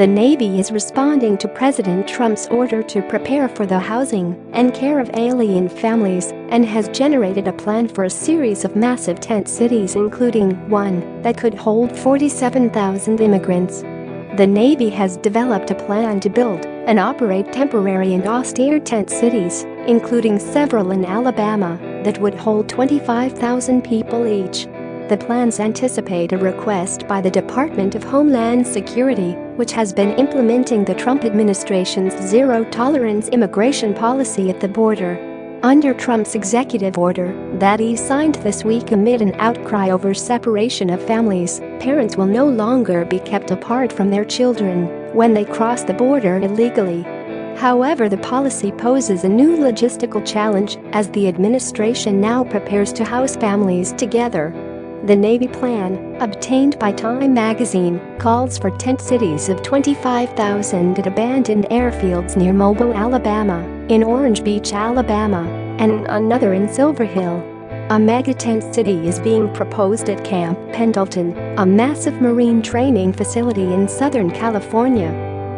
The Navy is responding to President Trump's order to prepare for the housing and care of alien families and has generated a plan for a series of massive tent cities, including one that could hold 47,000 immigrants. The Navy has developed a plan to build and operate temporary and austere tent cities, including several in Alabama, that would hold 25,000 people each. The plans anticipate a request by the Department of Homeland Security, which has been implementing the Trump administration's zero-tolerance immigration policy at the border. Under Trump's executive order that he signed this week amid an outcry over separation of families, parents will no longer be kept apart from their children when they cross the border illegally. However, the policy poses a new logistical challenge as the administration now prepares to house families together. The Navy plan, obtained by Time magazine, calls for tent cities of 25,000 at abandoned airfields near Mobile, Alabama, in Orange Beach, Alabama, and another in Silver Hill. A mega-tent city is being proposed at Camp Pendleton, a massive marine training facility in Southern California.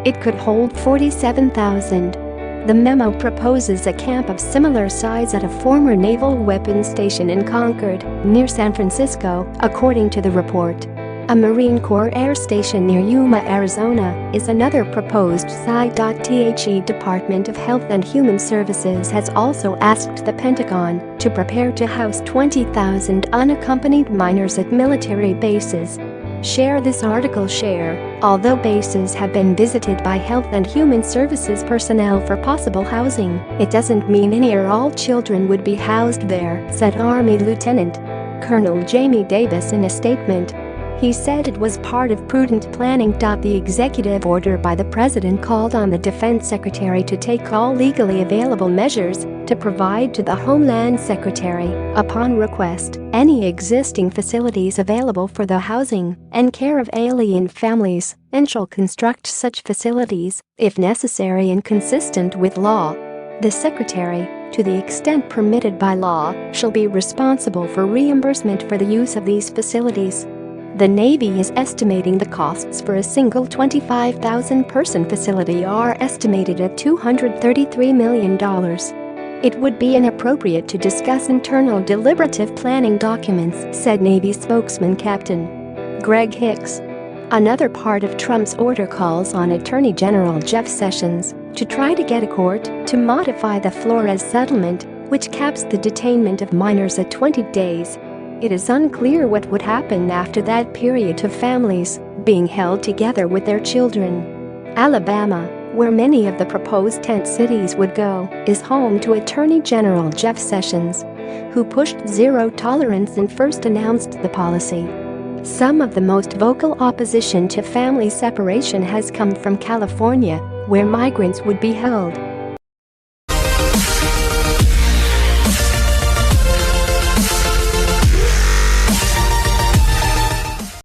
It could hold 47,000. The memo proposes a camp of similar size at a former naval weapons station in Concord, near San Francisco, according to the report. A Marine Corps air station near Yuma, Arizona, is another proposed site. The Department of Health and Human Services has also asked the Pentagon to prepare to house 20,000 unaccompanied minors at military bases. Share this article. Although bases have been visited by Health and Human Services personnel for possible housing, it doesn't mean any or all children would be housed there, said Army Lieutenant Colonel Jamie Davis in a statement. He said it was part of prudent planning. The executive order by the president called on the Defense Secretary to take all legally available measures to provide to the Homeland Secretary, upon request, any existing facilities available for the housing and care of alien families, and shall construct such facilities, if necessary and consistent with law. The Secretary, to the extent permitted by law, shall be responsible for reimbursement for the use of these facilities. The Navy is estimating the costs for a single 25,000-person facility are estimated at $233 million. It would be inappropriate to discuss internal deliberative planning documents, said Navy spokesman Captain Greg Hicks. Another part of Trump's order calls on Attorney General Jeff Sessions to try to get a court to modify the Flores settlement, which caps the detainment of minors at 20 days. It is unclear what would happen after that period of families being held together with their children. Alabama, where many of the proposed tent cities would go, is home to Attorney General Jeff Sessions, who pushed zero tolerance and first announced the policy. Some of the most vocal opposition to family separation has come from California, where migrants would be held